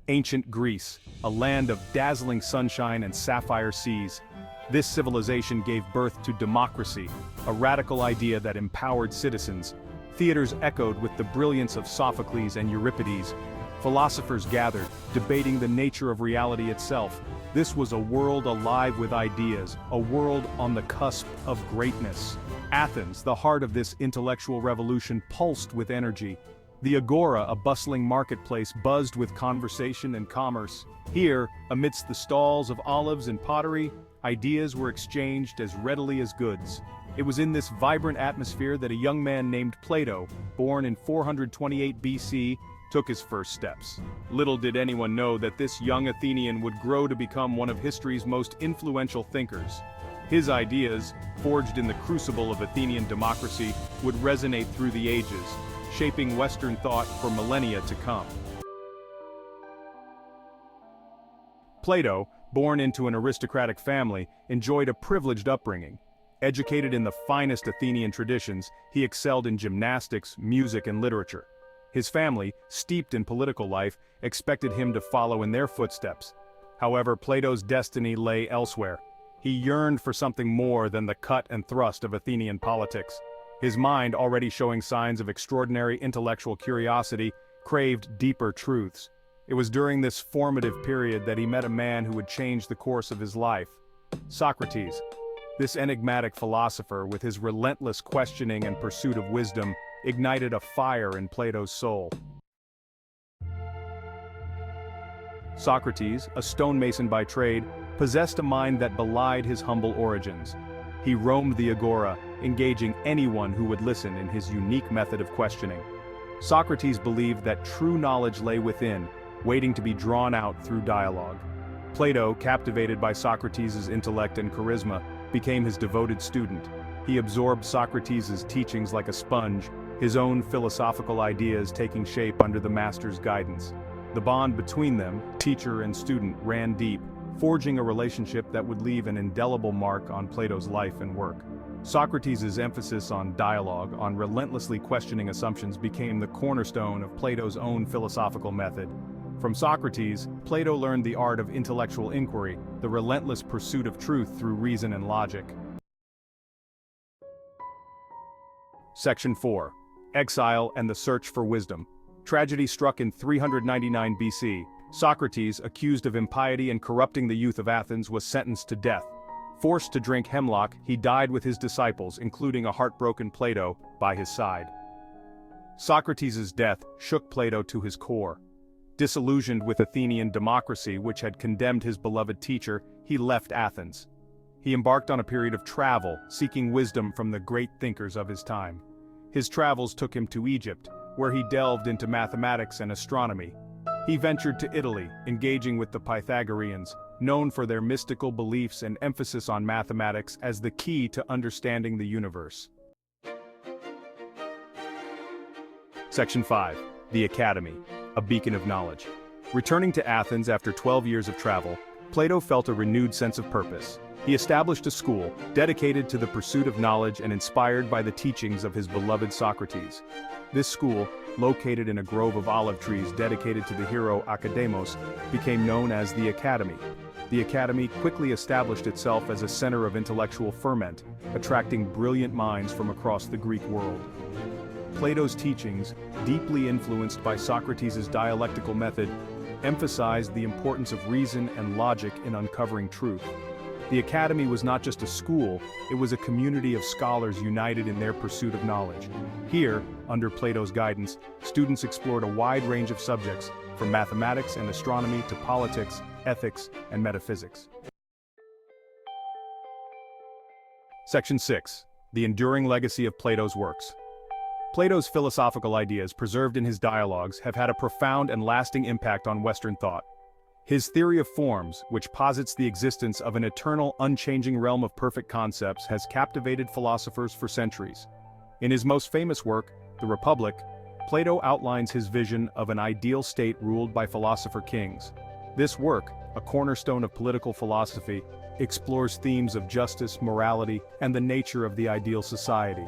Ancient Greece, a land of dazzling sunshine and sapphire seas. This civilization gave birth to democracy, a radical idea that empowered citizens. Theaters echoed with the brilliance of Sophocles and Euripides. Philosophers gathered, debating the nature of reality itself. This was a world alive with ideas, a world on the cusp of greatness. Athens, the heart of this intellectual revolution, pulsed with energy. The Agora, a bustling marketplace, buzzed with conversation and commerce. Here, amidst the stalls of olives and pottery, ideas were exchanged as readily as goods. It was in this vibrant atmosphere that a young man named Plato, born in 428 BC, took his first steps. Little did anyone know that this young Athenian would grow to become one of history's most influential thinkers. His ideas, forged in the crucible of Athenian democracy, would resonate through the ages, shaping Western thought for millennia to come. Plato, born into an aristocratic family, enjoyed a privileged upbringing. Educated in the finest Athenian traditions, he excelled in gymnastics, music, and literature. His family, steeped in political life, expected him to follow in their footsteps. However, Plato's destiny lay elsewhere. He yearned for something more than the cut and thrust of Athenian politics. His mind, already showing signs of extraordinary intellectual curiosity, craved deeper truths. It was during this formative period that he met a man who would change the course of his life: Socrates. This enigmatic philosopher, with his relentless questioning and pursuit of wisdom, ignited a fire in Plato's soul. Socrates, a stonemason by trade, possessed a mind that belied his humble origins. He roamed the Agora, engaging anyone who would listen in his unique method of questioning. Socrates believed that true knowledge lay within, waiting to be drawn out through dialogue. Plato, captivated by Socrates' intellect and charisma, became his devoted student. He absorbed Socrates' teachings like a sponge, his own philosophical ideas taking shape under the master's guidance. The bond between them, teacher and student, ran deep, forging a relationship that would leave an indelible mark on Plato's life and work. Socrates' emphasis on dialogue, on relentlessly questioning assumptions, became the cornerstone of Plato's own philosophical method. From Socrates, Plato learned the art of intellectual inquiry, the relentless pursuit of truth through reason and logic. Section 4. Exile and the Search for Wisdom. Tragedy struck in 399 BC. Socrates, accused of impiety and corrupting the youth of Athens, was sentenced to death. Forced to drink hemlock, he died with his disciples, including a heartbroken Plato, by his side. Socrates' death shook Plato to his core. Disillusioned with Athenian democracy, which had condemned his beloved teacher, he left Athens. He embarked on a period of travel, seeking wisdom from the great thinkers of his time. His travels took him to Egypt, where he delved into mathematics and astronomy. He ventured to Italy, engaging with the Pythagoreans, known for their mystical beliefs and emphasis on mathematics as the key to understanding the universe. Section 5. The Academy, a beacon of knowledge. Returning to Athens after 12 years of travel, Plato felt a renewed sense of purpose. He established a school, dedicated to the pursuit of knowledge and inspired by the teachings of his beloved Socrates. This school, located in a grove of olive trees dedicated to the hero Academos, became known as the Academy. The Academy quickly established itself as a center of intellectual ferment, attracting brilliant minds from across the Greek world. Plato's teachings, deeply influenced by Socrates' dialectical method, emphasized the importance of reason and logic in uncovering truth. The Academy was not just a school, it was a community of scholars united in their pursuit of knowledge. Here, under Plato's guidance, students explored a wide range of subjects, from mathematics and astronomy to politics, ethics, and metaphysics. Section 6. The Enduring Legacy of Plato's Works. Plato's philosophical ideas, preserved in his dialogues, have had a profound and lasting impact on Western thought. His theory of forms, which posits the existence of an eternal, unchanging realm of perfect concepts, has captivated philosophers for centuries. In his most famous work, The Republic, Plato outlines his vision of an ideal state ruled by philosopher kings. This work, a cornerstone of political philosophy, explores themes of justice, morality, and the nature of the ideal society.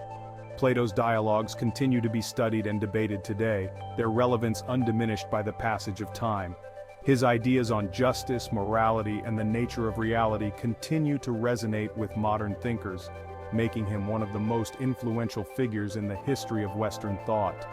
Plato's dialogues continue to be studied and debated today, their relevance undiminished by the passage of time. His ideas on justice, morality, and the nature of reality continue to resonate with modern thinkers, making him one of the most influential figures in the history of Western thought.